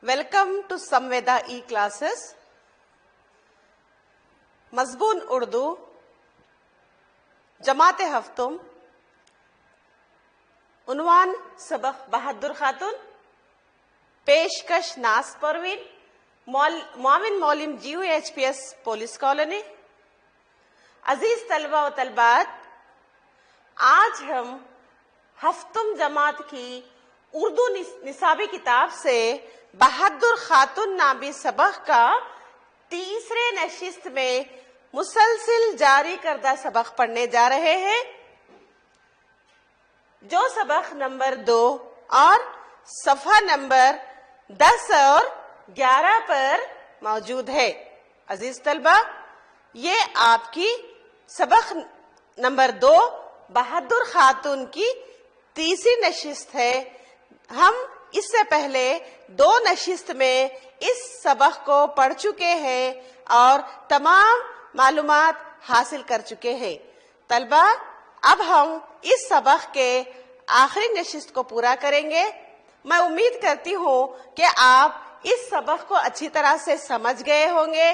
Welcome to Samvida e classes. مضمون اردو، جماعت ہفتم. عنوان سبق بہادر خاتون. پیشکش ناز پروین، معاون معلم GUHPS پولیس کالونی. عزیز طلبہ و طلبات، آج ہم ہفتم جماعت کی اردو نصابی کتاب سے بہادر خاتون نامی سبق کا تیسرے نشست میں مسلسل جاری کردہ سبق پڑھنے جا رہے ہیں، جو سبق نمبر 2 اور صفحہ نمبر 10 اور 11 پر موجود ہے. عزیز طلبہ، یہ آپ کی سبق نمبر 2 بہادر خاتون کی تیسری نشست ہے. ہم اس سے پہلے 2 نشست میں اس سبق کو پڑھ چکے ہیں اور تمام معلومات حاصل کر چکے ہیں. طلبہ، اب ہم اس سبق کے آخری نشست کو پورا کریں گے. میں امید کرتی ہوں کہ آپ اس سبق کو اچھی طرح سے سمجھ گئے ہوں گے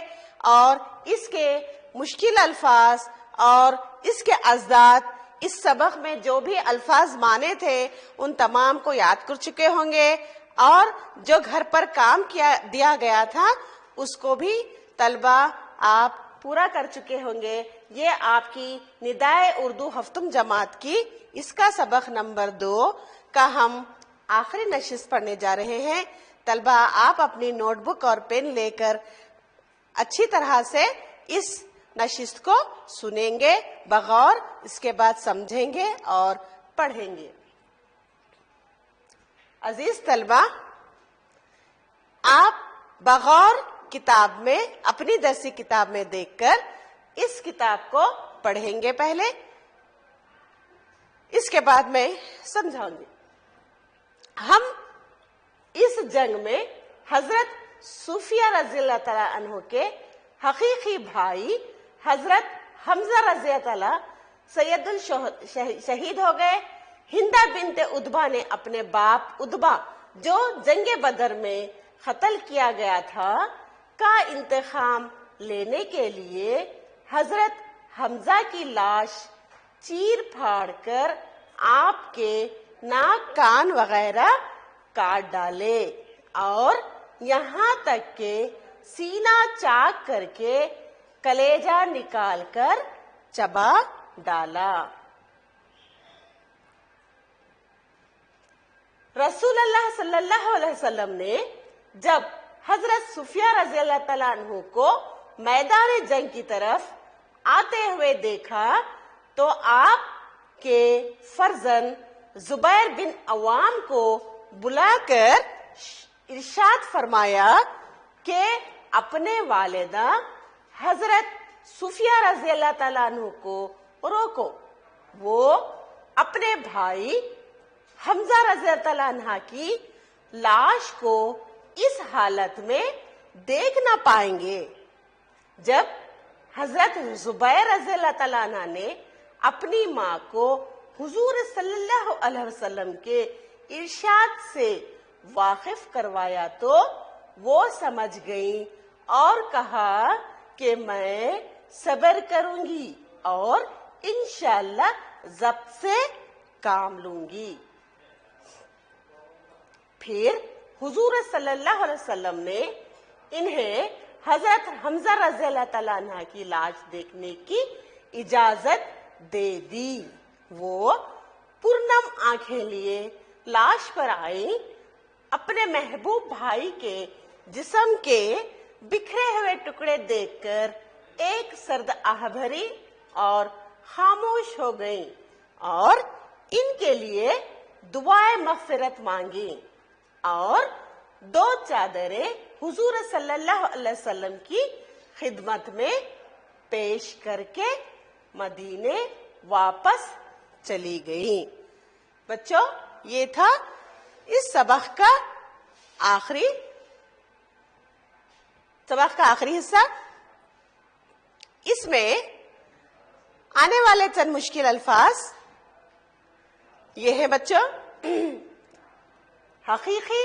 اور اس کے مشکل الفاظ اور اس کے ازداد، اس سبق میں جو بھی الفاظ مانے تھے ان تمام کو یاد کر چکے ہوں گے، اور جو گھر پر کام دیا گیا تھا اس کو بھی طلبہ آپ پورا کر چکے ہوں گے. یہ آپ کی ندائے اردو ہفتم جماعت کی اس کا سبق نمبر 2 کا ہم آخری نشست پڑھنے جا رہے ہیں. طلبہ، آپ اپنی نوٹ بک اور پین لے کر اچھی طرح سے اس نشست کو سنیں گے بغور، اس کے بعد سمجھیں گے اور پڑھیں گے. عزیز طلبہ، آپ بغور کتاب میں، اپنی درسی کتاب میں دیکھ کر اس کتاب کو پڑھیں گے پہلے، اس کے بعد میں سمجھاؤں گی. ہم اس جنگ میں حضرت صفیہ رضی اللہ تعالیٰ عنہ کے حقیقی بھائی حضرت حمزہ رضی اللہ تعالیٰ سید شہید ہو گئے. ہندہ بنت ادبا نے اپنے باپ ادبا، جو جنگ بدر میں قتل کیا گیا تھا، کا انتقام لینے کے لیے حضرت حمزہ کی لاش چیر پھاڑ کر آپ کے ناک کان وغیرہ کاٹ ڈالے اور یہاں تک کہ سینہ چاک کر کے کلیجہ نکال کر چبا ڈالا. رسول اللہ صلی اللہ علیہ وسلم نے جب حضرت صفیہ رضی اللہ تعالیٰ عنہ کو میدان جنگ کی طرف آتے ہوئے دیکھا تو آپ کے فرزند زبیر بن عوام کو بلا کر ارشاد فرمایا کہ اپنے والدہ حضرت صفیہ رضی اللہ تعالیٰ عنہ کو روکو، وہ اپنے بھائی حمزہ رضی اللہ تعالیٰ عنہ کی لاش کو اس حالت میں دیکھ نہ پائیں گے. جب حضرت زبیر رضی اللہ تعالیٰ عنہ نے اپنی ماں کو حضور صلی اللہ علیہ وسلم کے ارشاد سے واقف کروایا تو وہ سمجھ گئیں اور کہا کہ میں صبر کروں گی اور انشاءاللہ ضبط سے کام لوں گی. پھر حضور صلی اللہ علیہ وسلم نے انہیں حضرت حمزہ رضی اللہ تعالیٰ عنہ کی لاش دیکھنے کی اجازت دے دی. وہ پرنم آنکھیں لیے لاش پر آئیں. اپنے محبوب بھائی کے جسم کے بکھرے ہوئے ٹکڑے دیکھ کر ایک سرد آہ بھری اور خاموش ہو گئیں اور ان کے لیے دعائے مغفرت مانگی اور 2 چادریں حضور صلی اللہ علیہ وسلم کی خدمت میں پیش کر کے مدینے واپس چلی گئیں. بچوں، یہ تھا اس سبق کا آخری حصہ. اس میں آنے والے چند مشکل الفاظ یہ ہیں بچوں: حقیقی،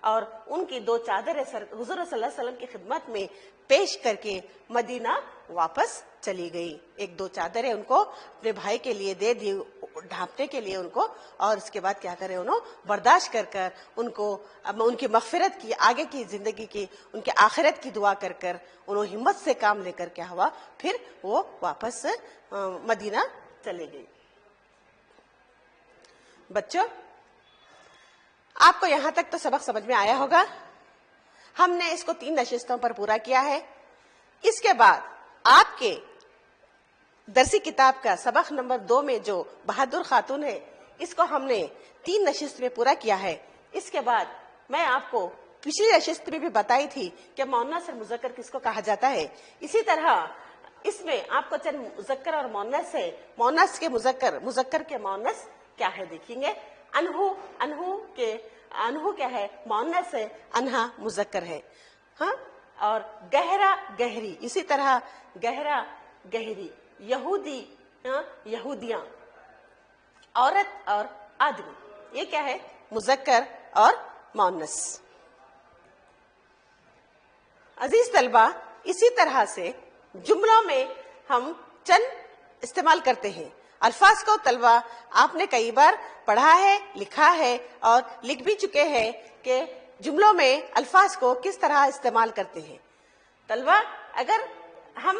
اور ان کی 2 چادریں حضور صلی اللہ علیہ وسلم کی خدمت میں پیش کر کے مدینہ واپس چلی گئی. 1-2 چادریں ان کو اپنے بھائی کے لیے دے دی ڈھانپنے کے لیے ان کو, اور اس کے بعد کیا کرے انہوں برداشت کر کر ان کو ان کی مغفرت کی, آگے کی زندگی کی, ان کی آخرت کی دعا کر کر انہوں ہمت سے کام لے کر کیا ہوا, پھر وہ واپس مدینہ چلے گئی. بچوں, آپ کو یہاں تک تو سبق سمجھ میں آیا ہوگا. ہم نے اس کو 3 نشستوں پر پورا کیا ہے. اس کے بعد آپ کے درسی کتاب کا سبق نمبر 2 میں جو بہادر خاتون ہے, اس کو ہم نے 3 نشست میں پورا کیا ہے. اس کے بعد میں آپ کو پچھلی نشست میں بھی بتائی تھی کہ مؤنث اور مذکر کس کو کہا جاتا ہے. اسی طرح اس میں آپ کو چند مذکر اور مؤنث ہے, مؤنث کے مذکر, مذکر کے مؤنث کیا ہے دیکھیں گے. انہو کیا ہے مؤنث ہے, انہا مذکر ہے. ہاں, اور گہرا گہری, اسی طرح گہرا گہری, یہودی یہودیاں, عورت اور آدمی, یہ کیا ہے مذکر اور مؤنث. عزیز طلبہ, اسی طرح سے جملوں میں ہم چند استعمال کرتے ہیں. الفاظ کو طلبہ آپ نے کئی بار پڑھا ہے, لکھا ہے اور لکھ بھی چکے ہیں کہ جملوں میں الفاظ کو کس طرح استعمال کرتے ہیں. طلبہ, اگر ہم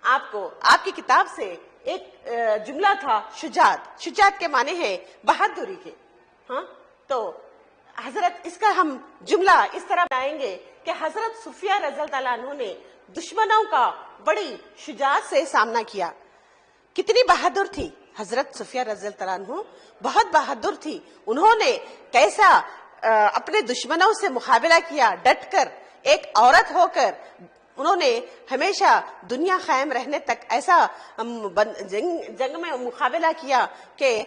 آپ کو آپ کی کتاب سے ایک جملہ تھا شجاعت, شجاعت کے معنی ہے بہادری کے. ہاں, تو حضرت اس کا ہم جملہ اس طرح بنائیں گے کہ حضرت صفیہ رضی اللہ تعالیٰ عنہ نے دشمنوں کا بڑی شجاعت سے سامنا کیا. کتنی بہادر تھی حضرت صفیہ رضی اللہ تعالیٰ عنہ, بہت بہادر تھی. انہوں نے کیسا اپنے دشمنوں سے مقابلہ کیا, ڈٹ کر, ایک عورت ہو کر انہوں نے ہمیشہ دنیا قائم رہنے تک ایسا جنگ میں مقابلہ کیا کہ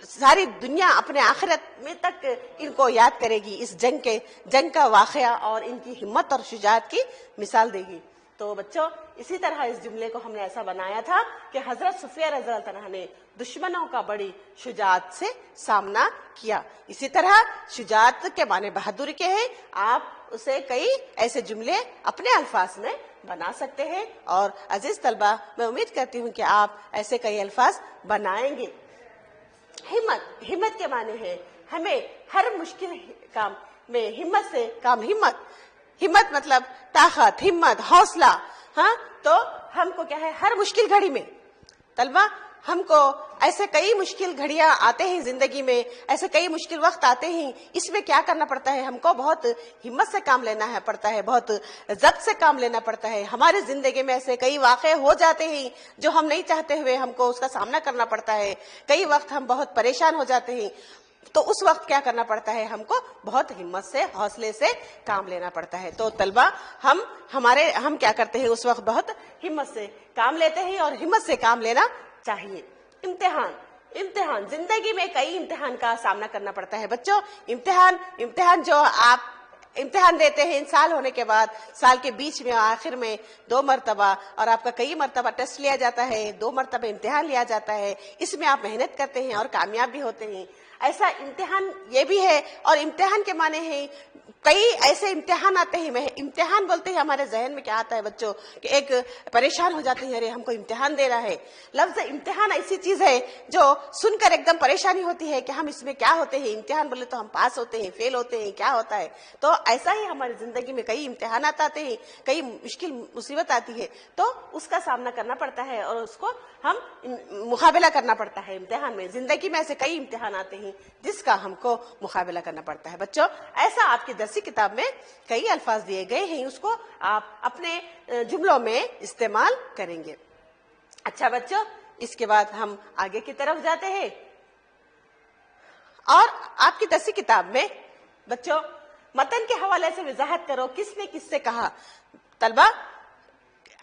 ساری دنیا اپنے آخرت میں تک ان کو یاد کرے گی, اس جنگ کا واقعہ اور ان کی ہمت اور شجاعت کی مثال دے گی. تو بچوں, اسی طرح اس جملے کو ہم نے ایسا بنایا تھا کہ حضرت صفیہ رضی اللہ عنہ نے دشمنوں کا بڑی شجاعت سے سامنا کیا. اسی طرح شجاعت کے معنی بہادری کے ہیں. آپ اسے کئی ایسے جملے اپنے الفاظ میں بنا سکتے ہیں, اور عزیز طلبہ میں امید کرتی ہوں کہ آپ ایسے کئی الفاظ بنائیں گے. ہمت, ہمت کے معنی ہے ہمیں ہر مشکل کام میں ہمت سے کام, ہمت مطلب طاقت, ہمت, حوصلہ. ہاں, تو ہم کو کیا ہے ہر مشکل گھڑی میں طلبہ ہم کو ایسے کئی مشکل گھڑیاں آتے ہیں زندگی میں, ایسے کئی مشکل وقت آتے ہیں. اس میں کیا کرنا پڑتا ہے, ہم کو بہت ہمت سے کام لینا ہے پڑتا ہے, بہت ضبط سے کام لینا پڑتا ہے. ہمارے زندگی میں ایسے کئی واقعے ہو جاتے ہیں جو ہم نہیں چاہتے ہوئے ہم کو اس کا سامنا کرنا پڑتا ہے. کئی وقت ہم بہت پریشان ہو جاتے ہیں, تو اس وقت کیا کرنا پڑتا ہے, ہم کو بہت ہمت سے, حوصلے سے کام لینا پڑتا ہے. تو طلبہ ہم کیا کرتے ہیں اس وقت بہت ہمت سے کام لیتے ہیں, اور ہمت سے کام لینا چاہیے. امتحان زندگی میں کئی امتحان کا سامنا کرنا پڑتا ہے. بچوں, امتحان جو آپ امتحان دیتے ہیں سال ہونے کے بعد, سال کے بیچ میں آخر میں 2 مرتبہ, اور آپ کا کئی مرتبہ ٹیسٹ لیا جاتا ہے, 2 مرتبہ امتحان لیا جاتا ہے. اس میں آپ محنت کرتے ہیں اور کامیاب بھی ہوتے ہیں. ایسا امتحان یہ بھی ہے, اور امتحان کے معنی ہے کئی ایسے امتحان آتے ہیں. امتحان بولتے ہیں ہمارے ذہن میں کیا آتا ہے بچوں, کہ ایک پریشان ہو جاتے ہیں, ارے ہم کو امتحان دے رہا ہے. لفظ امتحان ایسی چیز ہے جو سن کر ایک دم پریشانی ہوتی ہے کہ ہم اس میں کیا ہوتے ہیں. امتحان بولے تو ہم پاس ہوتے ہیں, فیل ہوتے ہیں, کیا ہوتا ہے. تو ایسا ہی ہماری زندگی میں کئی امتحانات آتے ہیں, کئی مشکل مصیبت آتی ہے, تو اس کا سامنا کرنا پڑتا ہے اور اس کو ہم مقابلہ کرنا پڑتا ہے. امتحان میں زندگی میں ایسے کئی امتحان آتے ہیں جس کا ہم کو مقابلہ کرنا پڑتا ہے. بچوں, ایسا آپ کی درسی کتاب میں کئی الفاظ دیے گئے ہیں, اس کو آپ اپنے جملوں میں استعمال کریں گے. اچھا بچوں, اس کے بعد ہم آگے کی طرف جاتے ہیں, اور آپ کی درسی کتاب میں بچوں متن کے حوالے سے وضاحت کرو کس نے کس سے کہا. طلبہ,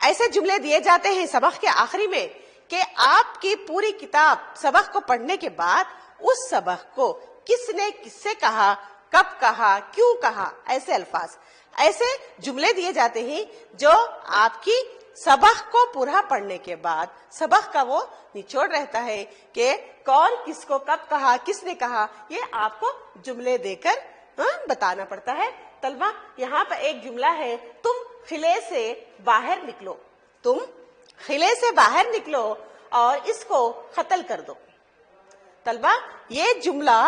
ایسے جملے دیے جاتے ہیں سبق کے آخری میں کہ آپ کی پوری کتاب سبق کو پڑھنے کے بعد اس سبق کو کس نے کس سے کہا, کب کہا, کیوں کہا, ایسے الفاظ, ایسے جملے دیے جاتے ہیں جو آپ کی سبق کو پورا پڑھنے کے بعد سبق کا وہ نچوڑ رہتا ہے کہ کون کس کو کب کہا, کس نے کہا. یہ آپ کو جملے دے کر بتانا پڑتا ہے. طلبہ یہاں پر ایک جملہ ہے, تم قلعے سے باہر نکلو, تم قلعے سے باہر نکلو اور اس کو قتل کر دو. طلبہ یہ جملہ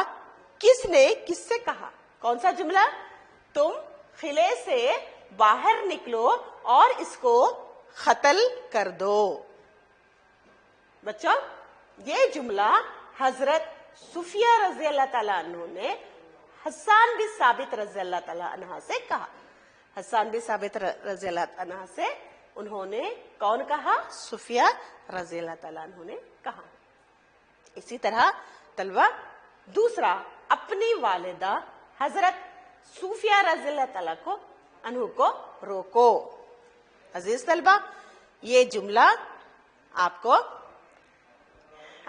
کس نے کس سے کہا؟ کون سا جملہ؟ تم قلعے سے باہر نکلو اور اس کو قتل کر دو. بچوں یہ جملہ حضرت صفیہ رضی اللہ تعالیٰ عنہ نے حسان بن ثابت رضی اللہ تعالیٰ عنہ سے کہا. حسان بن ثابت رضی اللہ عنہ سے انہوں نے کون کہا؟ صفیہ رضی اللہ تعالیٰ عنہ نے کہا. اسی طرح طلبہ دوسرا, اپنی والدہ حضرت صفیہ رضی اللہ تعالیٰ عنہ کو روکو. عزیز طلبہ یہ جملہ آپ کو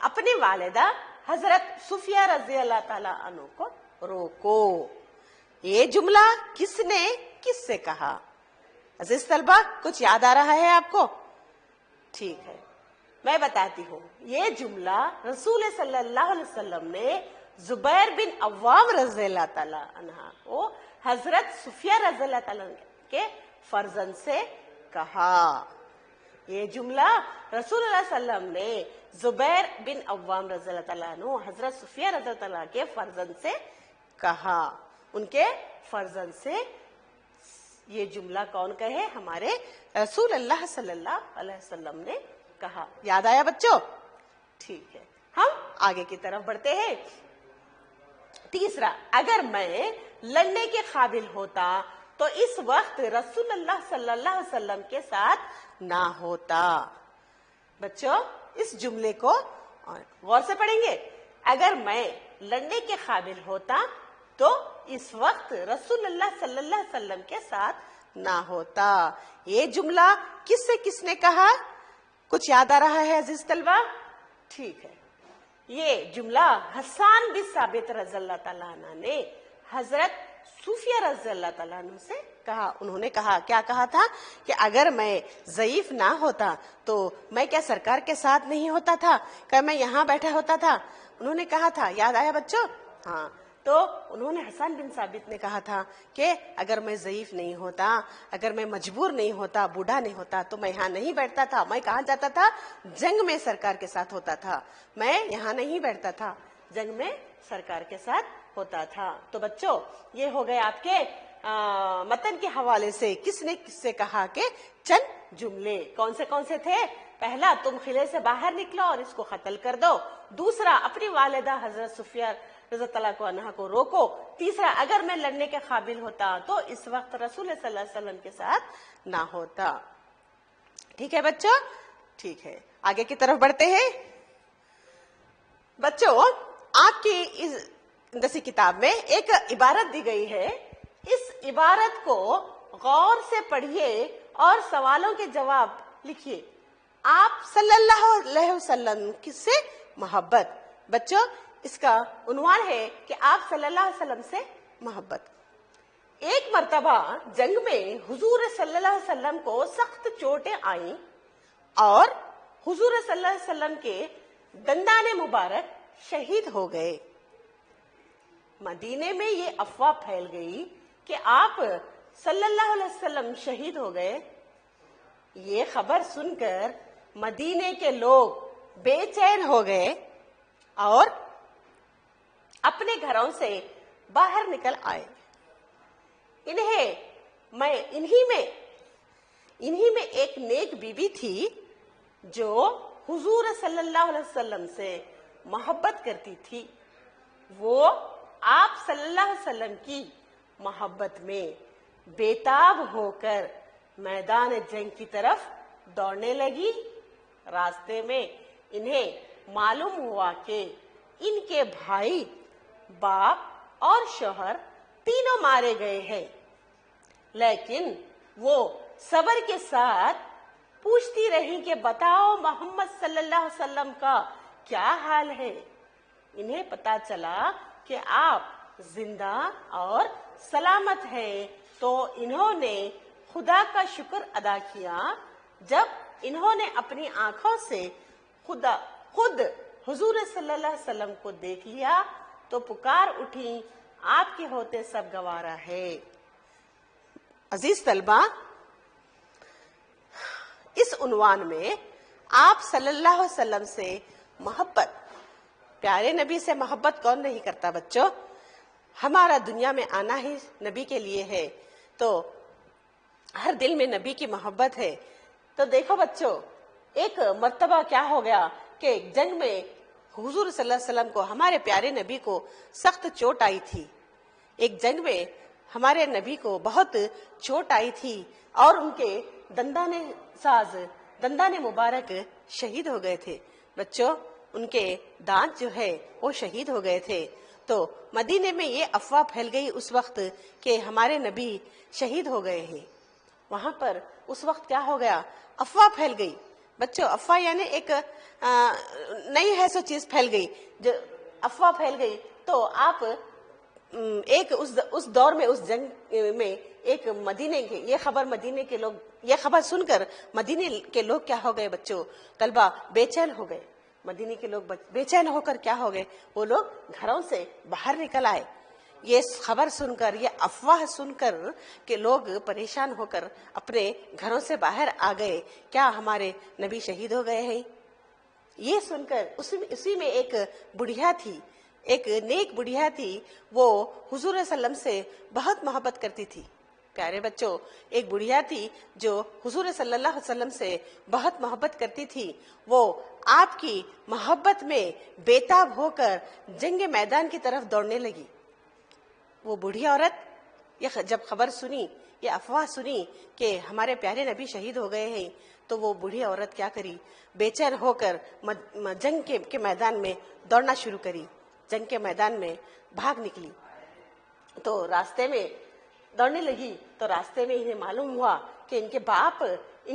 اپنی والدہ حضرت صفیہ رضی اللہ تعالیٰ عنہ کو روکو, یہ جملہ کس نے کس سے کہا؟ عزیز طلبہ کچھ یاد آ رہا ہے آپ کو؟ ٹھیک ہے, میں بتاتی ہوں. یہ جملہ رسول صلی اللہ علیہ وسلم نے زبیر بن عوام رضی اللہ تعالیٰ عنہ کو حضرت صفیہ رضی اللہ تعالیٰ کے فرزند سے کہا. یہ جملہ رسول اللہ صلی اللہ علیہ وسلم نے زبیر بن عوام رضی اللہ تعالیٰ عنہ حضرت صفیہ رضی اللہ تعالیٰ کے فرزند سے کہا. ان کے فرزند سے یہ جملہ کون کہے؟ ہمارے رسول اللہ صلی اللہ علیہ وسلم نے کہا. یاد آیا بچوں؟ ٹھیک ہے, ہم آگے کی طرف بڑھتے ہیں. تیسرا, اگر میں لڑنے کے قابل ہوتا تو اس وقت رسول اللہ صلی اللہ علیہ وسلم کے ساتھ نہ ہوتا. بچوں اس جملے کو غور سے پڑھیں گے. اگر میں لڑنے کے قابل ہوتا تو اس وقت رسول اللہ صلی اللہ علیہ وسلم کے ساتھ نہ ہوتا. یہ جملہ کس سے کس نے کہا؟ کچھ یاد آ رہا ہے عزیز طلبہ؟ ٹھیک ہے, یہ جملہ حسان بن ثابت رضی اللہ تعالیٰ عنہ نے حضرت صفیہ رضی اللہ تعالیٰ عنہ سے کہا. انہوں نے کہا, کیا کہا تھا کہ اگر میں ضعیف نہ ہوتا تو میں کیا سرکار کے ساتھ نہیں ہوتا تھا, کہ میں یہاں بیٹھا ہوتا تھا؟ انہوں نے کہا تھا. یاد آیا بچوں؟ ہاں, تو انہوں نے حسان بن ثابت نے کہا تھا کہ اگر میں ضعیف نہیں ہوتا, اگر میں مجبور نہیں ہوتا, بوڑھا نہیں ہوتا تو میں یہاں نہیں بیٹھتا تھا. میں کہاں جاتا تھا؟ جنگ میں سرکار کے ساتھ ہوتا تھا. میں یہاں نہیں بیٹھتا تھا, جنگ میں سرکار کے ساتھ ہوتا تھا. تو بچوں یہ ہو گئے آپ کے متن کے حوالے سے کس نے کس سے کہا کہ چند جملے. کون سے تھے؟ پہلا, تم قلعے سے باہر نکلو اور اس کو قتل کر دو. دوسرا, اپنی والدہ حضرت صفیہ رضی اللہ عنہ کو روکو. تیسرا, اگر میں لڑنے کے قابل ہوتا تو اس وقت رسول صلی اللہ علیہ وسلم کے ساتھ نہ ہوتا. ٹھیک ہے بچوں؟ ٹھیک ہے, آگے کی طرف بڑھتے ہیں. بچوں آپ کی اس ہندسی کتاب میں ایک عبارت دی گئی ہے. اس عبارت کو غور سے پڑھیے اور سوالوں کے جواب لکھیے. آپ صلی اللہ علیہ وسلم کس سے محبت. بچوں اس کا عنوان ہے کہ آپ صلی اللہ علیہ وسلم سے محبت. ایک مرتبہ جنگ میں حضور صلی اللہ علیہ وسلم کو سخت چوٹیں آئیں اور حضور صلی اللہ علیہ وسلم کے دندان مبارک شہید ہو گئے. مدینے میں یہ افواہ پھیل گئی کہ آپ صلی اللہ علیہ وسلم شہید ہو گئے. یہ خبر سن کر مدینے کے لوگ بے چین ہو گئے اور اپنے گھروں سے باہر نکل آئے. انہی میں ایک نیک بی بی تھی جو حضور صلی اللہ علیہ وسلم سے محبت کرتی تھی. وہ آپ صلی اللہ علیہ وسلم کی محبت میں بےتاب ہو کر میدان جنگ کی طرف دوڑنے لگی. راستے میں انہیں معلوم ہوا کہ ان کے بھائی, باپ اور شوہر تینوں مارے گئے ہیں. لیکن وہ صبر کے ساتھ پوچھتی رہی کہ بتاؤ محمد صلی اللہ علیہ وسلم کا کیا حال ہے. انہیں پتا چلا کہ آپ زندہ اور سلامت ہیں تو انہوں نے خدا کا شکر ادا کیا. جب انہوں نے اپنی آنکھوں سے خود حضور صلی اللہ علیہ وسلم کو دیکھ لیا تو پکار اٹھی آپ کے ہوتے سب گوارا ہے۔ عزیز طلبہ، اس عنوان میں آپ صلی اللہ علیہ وسلم سے محبت، پیارے نبی سے محبت کون نہیں کرتا بچوں؟ ہمارا دنیا میں آنا ہی نبی کے لیے ہے، تو ہر دل میں نبی کی محبت ہے۔ تو دیکھو بچوں، ایک مرتبہ کیا ہو گیا کہ جنگ میں حضور صلی اللہ علیہ وسلم کو، ہمارے پیارے نبی کو سخت چوٹ آئی تھی۔ ایک جنگ میں ہمارے نبی کو بہت چوٹ آئی تھی اور ان کے دندان مبارک شہید ہو گئے تھے۔ بچوں، ان کے دانت جو ہے وہ شہید ہو گئے تھے۔ تو مدینے میں یہ افواہ پھیل گئی اس وقت کہ ہمارے نبی شہید ہو گئے ہیں۔ وہاں پر اس وقت کیا ہو گیا؟ افواہ پھیل گئی۔ بچوں، افواہ یعنی ایک نئی ہے سو چیز پھیل گئی، جو افواہ پھیل گئی تو آپ ایک اس دور میں، اس جنگ میں ایک مدینے کے یہ خبر سن کر مدینے کے لوگ کیا ہو گئے بچوں؟ طلبہ بے چین ہو گئے۔ مدینے کے لوگ بے چین ہو کر کیا ہو گئے؟ وہ لوگ گھروں سے باہر نکل آئے۔ یہ خبر سن کر، یہ افواہ سن کر کہ لوگ پریشان ہو کر اپنے گھروں سے باہر آ گئے، کیا ہمارے نبی شہید ہو گئے ہیں؟ یہ سن کر اسی میں ایک بڑھیا تھی، ایک نیک بڑھیا تھی، وہ حضور صلی اللہ علیہ وسلم سے بہت محبت کرتی تھی۔ پیارے بچوں، ایک بڑھیا تھی جو حضور صلی اللہ علیہ وسلم سے بہت محبت کرتی تھی۔ وہ آپ کی محبت میں بےتاب ہو کر جنگ میدان کی طرف دوڑنے لگی۔ وہ بوڑھی عورت جب خبر سنی، یہ افواہ سنی کہ ہمارے پیارے نبی شہید ہو گئے ہیں، تو وہ بوڑھی عورت کیا کری؟ بے چین ہو کر جنگ کے میدان میں دوڑنا شروع کری، جنگ کے میدان میں بھاگ نکلی۔ تو راستے میں دوڑنے لگی تو راستے میں انہیں معلوم ہوا کہ ان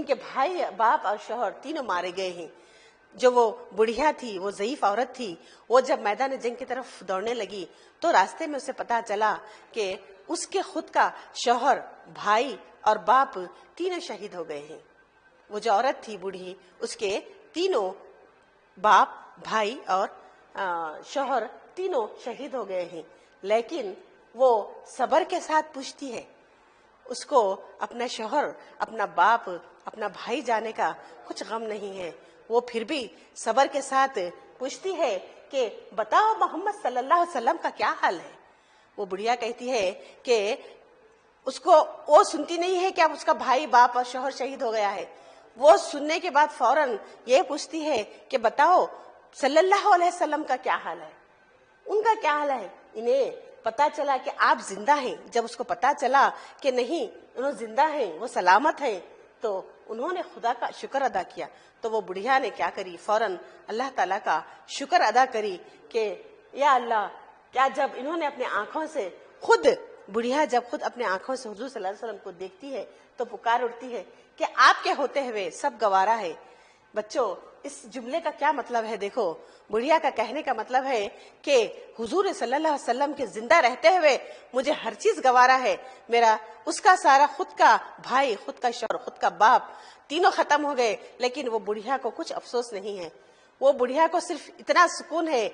کے بھائی، باپ اور شوہر تینوں مارے گئے ہیں۔ جو وہ بڑھیا تھی، وہ ضعیف عورت تھی، وہ جب میدان جنگ کی طرف دوڑنے لگی تو راستے میں اسے پتا چلا کہ اس کے خود کا شوہر، بھائی اور باپ تینوں شہید ہو گئے ہیں۔ وہ جو عورت تھی بوڑھی، اس کے تینوں باپ، بھائی اور شوہر تینوں شہید ہو گئے ہیں، لیکن وہ صبر کے ساتھ پوچھتی ہے۔ اس کو اپنا شوہر، اپنا باپ، اپنا بھائی جانے کا کچھ غم نہیں ہے۔ وہ پھر بھی صبر کے ساتھ پوچھتی ہے کہ بتاؤ محمد صلی اللہ علیہ وسلم کا کیا حال ہے؟ وہ بڑھیا کہتی ہے کہ اس کو، وہ سنتی نہیں ہے کہ اب اس کا بھائی، باپ اور شوہر شہید ہو گیا ہے۔ وہ سننے کے بعد فوراً یہ پوچھتی ہے کہ بتاؤ صلی اللہ علیہ وسلم کا کیا حال ہے؟ ان کا کیا حال ہے؟ انہیں پتا چلا کہ آپ زندہ ہیں۔ جب اس کو پتا چلا کہ نہیں، انہوں زندہ ہیں، وہ سلامت ہیں، تو انہوں نے خدا کا شکر ادا کیا۔ تو وہ بڑھیا نے کیا کری؟ فوراً اللہ تعالیٰ کا شکر ادا کری کہ یا اللہ، کیا جب انہوں نے اپنے آنکھوں سے بڑھیا جب خود اپنے آنکھوں سے حضور صلی اللہ علیہ وسلم کو دیکھتی ہے تو پکار اٹھتی ہے کہ آپ کے ہوتے ہوئے سب گوارا ہے۔ بچوں، اس جملے کا کیا مطلب ہے؟ دیکھو، بڑھیا کا کہنے کا مطلب ہے کہ حضور صلی اللہ علیہ وسلم کے زندہ رہتے ہوئے مجھے ہر چیز گوارا ہے۔ میرا اس کا سارا، خود کا بھائی، خود کا شوہر، خود کا باپ تینوں ختم ہو گئے، لیکن وہ بڑھیا کو کچھ افسوس نہیں ہے۔ وہ بڑھیا کو صرف اتنا سکون ہے،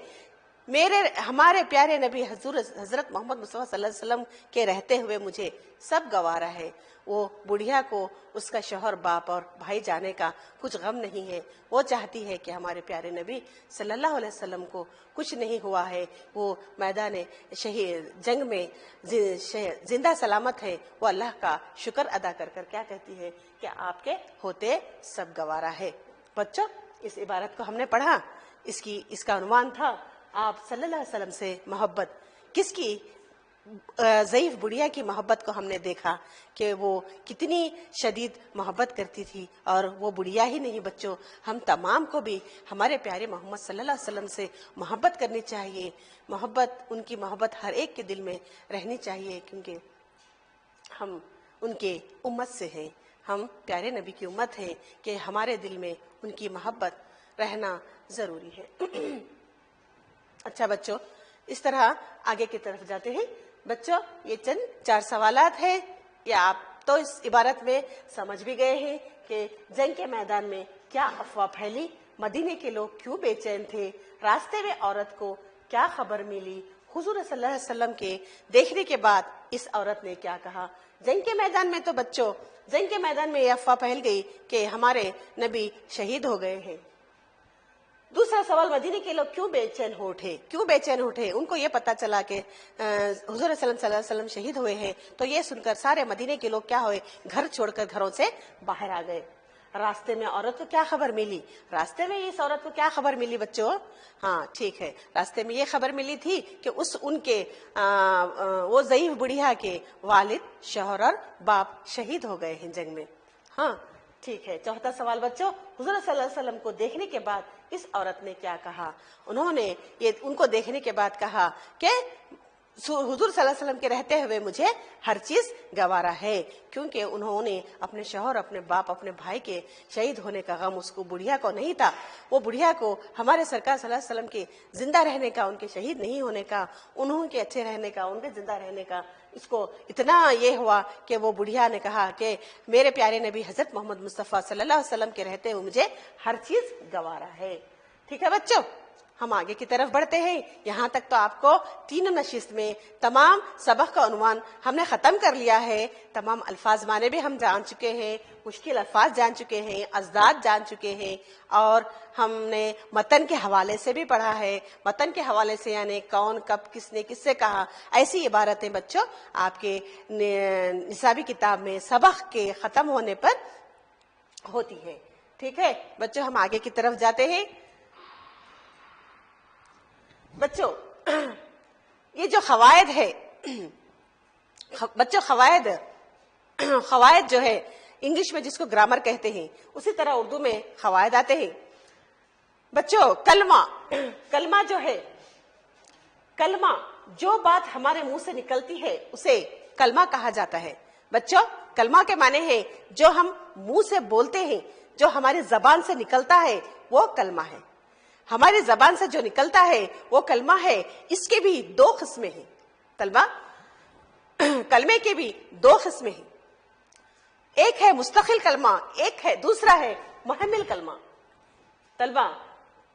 ہمارے پیارے نبی حضرت محمد مصطفیٰ صلی اللہ علیہ وسلم کے رہتے ہوئے مجھے سب گوارا ہے۔ وہ بڑھیا کو اس کا شوہر، باپ اور بھائی جانے کا کچھ غم نہیں ہے۔ وہ چاہتی ہے کہ ہمارے پیارے نبی صلی اللہ علیہ وسلم کو کچھ نہیں ہوا ہے، وہ میدان جنگ میں زندہ سلامت ہے۔ وہ اللہ کا شکر ادا کر کر کیا کہتی ہے کہ آپ کے ہوتے سب گوارا ہے۔ بچوں، اس عبارت کو ہم نے پڑھا، اس کا عنوان تھا آپ صلی اللہ علیہ وسلم سے محبت۔ کس کی؟ ضعیف بڑھیا کی محبت کو ہم نے دیکھا کہ وہ کتنی شدید محبت کرتی تھی۔ اور وہ بڑھیا ہی نہیں بچوں، ہم تمام کو بھی ہمارے پیارے محمد صلی اللہ علیہ وسلم سے محبت کرنی چاہیے۔ ان کی محبت ہر ایک کے دل میں رہنی چاہیے، کیونکہ ہم ان کے امت سے ہیں، ہم پیارے نبی کی امت ہیں، کہ ہمارے دل میں ان کی محبت رہنا ضروری ہے۔ اچھا بچوں، اس طرح آگے کی طرف جاتے ہیں۔ بچوں، یہ چند 4 سوالات ہیں، یہ آپ تو اس عبارت میں سمجھ بھی گئے ہیں کہ جنگ کے میدان میں کیا افواہ پھیلی، مدینے کے لوگ کیوں بے چین تھے، راستے میں عورت کو کیا خبر ملی، حضور صلی اللہ علیہ وسلم کے دیکھنے کے بعد اس عورت نے کیا کہا؟ جنگ کے میدان میں تو بچوں، جنگ کے میدان میں یہ افواہ پھیل گئی کہ ہمارے نبی شہید ہو گئے ہیں۔ دوسرا سوال، مدینے کے لوگ کیوں بے چین ہو اٹھے؟ کیوں بے چین اٹھے؟ ان کو یہ پتا چلا کہ حضور صلی اللہ علیہ وسلم شہید ہوئے ہیں، تو یہ سن کر سارے مدینے کے لوگ کیا ہوئے؟ گھر چھوڑ کر گھروں سے باہر آ گئے۔ راستے میں عورت کو کیا خبر ملی؟ راستے میں اس عورت کو کیا خبر ملی بچوں؟ ہاں ٹھیک ہے، راستے میں یہ خبر ملی تھی کہ ان کے وہ ضعیف بڑھیا کے والد، شوہر اور باپ شہید ہو گئے ہیں جنگ میں۔ ہاں ٹھیک ہے۔ چوتھا سوال بچوں، حضور صلی اللہ علیہ وسلم کو دیکھنے کے بعد اس عورت نے کیا کہا؟ انہوں نے ان کو دیکھنے کے بعد کہا کہ حضور صلی اللہ علیہ وسلم کے رہتے ہوئے مجھے ہر چیز گوارا ہے، کیونکہ انہوں نے اپنے شوہر، اپنے باپ، اپنے بھائی کے شہید ہونے کا غم اس کو بڑھیا کو نہیں تھا۔ وہ بڑھیا کو ہمارے سرکار صلی اللہ علیہ وسلم کے زندہ رہنے کا، ان کے شہید نہیں ہونے کا، انہوں کے اچھے رہنے کا، ان کے زندہ رہنے کا اس کو اتنا یہ ہوا کہ وہ بڑھیا نے کہا کہ میرے پیارے نبی حضرت محمد مصطفیٰ صلی اللہ علیہ وسلم کے رہتے ہوئے مجھے ہر چیز گوارا ہے۔ ٹھیک ہے بچوں، ہم آگے کی طرف بڑھتے ہیں۔ یہاں تک تو آپ کو تینوں نشست میں تمام سبق کا عنوان ہم نے ختم کر لیا ہے۔ تمام الفاظ معنی بھی ہم جان چکے ہیں، مشکل الفاظ جان چکے ہیں، ازداد جان چکے ہیں، اور ہم نے متن کے حوالے سے بھی پڑھا ہے۔ متن کے حوالے سے یعنی کون، کب، کس نے، کس سے کہا، ایسی عبارتیں بچوں آپ کے نصابی کتاب میں سبق کے ختم ہونے پر ہوتی ہے۔ ٹھیک ہے بچوں، ہم آگے کی طرف جاتے ہیں۔ بچوں یہ جو قواعد ہے بچوں، قواعد جو ہے انگلش میں جس کو گرامر کہتے ہیں، اسی طرح اردو میں قواعد آتے ہیں۔ بچوں کلمہ جو ہے، کلمہ جو بات ہمارے منہ سے نکلتی ہے اسے کلمہ کہا جاتا ہے۔ بچوں کلمہ کے معنی ہے جو ہم منہ سے بولتے ہیں، جو ہماری زبان سے نکلتا ہے وہ کلمہ ہے۔ ہماری زبان سے جو نکلتا ہے وہ کلمہ ہے۔ اس کے بھی دو قسمیں ہیں طلبہ، کلمے کے بھی دو قسمیں ہیں، ایک ہے مستقل کلمہ، ایک ہے دوسرا ہے محمل کلمہ۔ طلبہ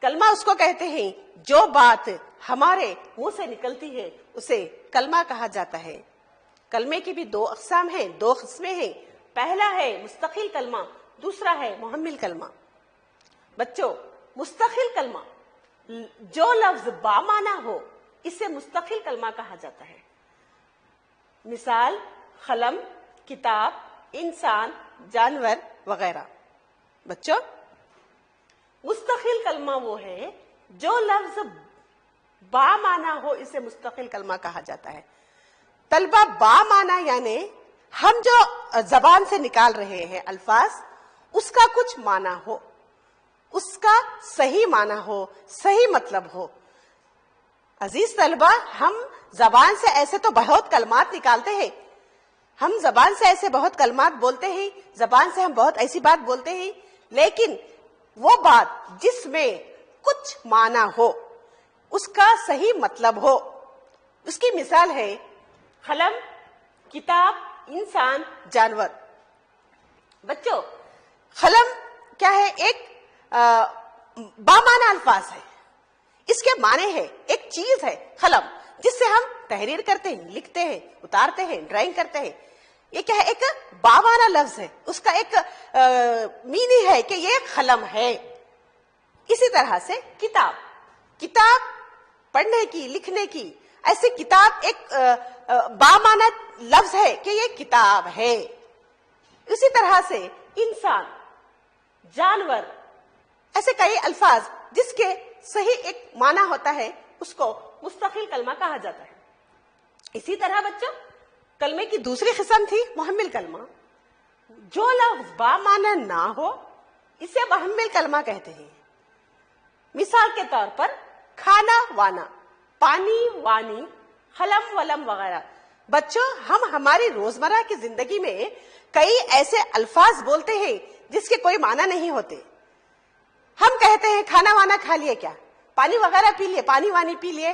کلمہ اس کو کہتے ہیں جو بات ہمارے منہ سے نکلتی ہے اسے کلمہ کہا جاتا ہے۔ کلمے کی بھی دو اقسام ہیں، دو قسمیں ہیں، پہلا ہے مستقل کلمہ، دوسرا ہے محمل کلمہ۔ بچوں مستقل کلمہ جو لفظ بامعنی ہو اسے مستقل کلمہ کہا جاتا ہے۔ مثال قلم، کتاب، انسان، جانور وغیرہ۔ بچوں مستقل کلمہ وہ ہے جو لفظ بامعنی ہو، اسے مستقل کلمہ کہا جاتا ہے۔ طلبہ بامعنی یعنی ہم جو زبان سے نکال رہے ہیں الفاظ، اس کا کچھ معنی ہو، اس کا صحیح معنی ہو، صحیح مطلب ہو۔ عزیز طلبہ ہم زبان سے ایسے تو بہت کلمات نکالتے ہیں، ہم زبان سے ایسے بہت کلمات بولتے ہیں، زبان سے ہم بہت ایسی بات بولتے ہیں، لیکن وہ بات جس میں کچھ معنی ہو، اس کا صحیح مطلب ہو، اس کی مثال ہے قلم، کتاب، انسان، جانور۔ بچوں قلم کیا ہے؟ ایک بامعنی الفاظ ہے، اس کے معنی ہے ایک چیز ہے قلم، جس سے ہم تحریر کرتے ہیں، لکھتے ہیں، اتارتے ہیں، ڈرائنگ کرتے ہیں۔ یہ کیا ہے؟ ایک بامعنی لفظ ہے، اس کا ایک مینی ہے کہ یہ قلم ہے۔ اسی طرح سے کتاب پڑھنے کی، لکھنے کی، ایسی کتاب ایک بامعنی لفظ ہے کہ یہ کتاب ہے۔ اسی طرح سے انسان، جانور، ایسے کئی الفاظ جس کے صحیح ایک معنی ہوتا ہے اس کو مستقل کلمہ کہا جاتا ہے۔ اسی طرح بچوں کلمے کی دوسری قسم تھی محمل کلمہ، جو لفظ بامعنی نہ ہو اسے محمل کلمہ کہتے ہیں۔ مثال کے طور پر کھانا وانا، پانی وانی، قلم ولم وغیرہ۔ بچوں ہم ہماری روزمرہ کی زندگی میں کئی ایسے الفاظ بولتے ہیں جس کے کوئی معنی نہیں ہوتے۔ ہم کہتے ہیں کھانا وانا کھا لیے کیا، پانی وغیرہ پی لیے، پانی وانی پی لیے،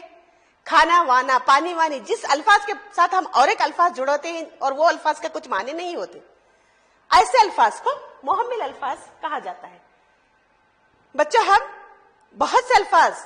کھانا وانا، پانی وانی، جس الفاظ کے ساتھ ہم اور ایک الفاظ جڑوتے ہیں اور وہ الفاظ کے کچھ معنی نہیں ہوتے، ایسے الفاظ کو محمل الفاظ کہا جاتا ہے۔ بچوں ہم بہت سے الفاظ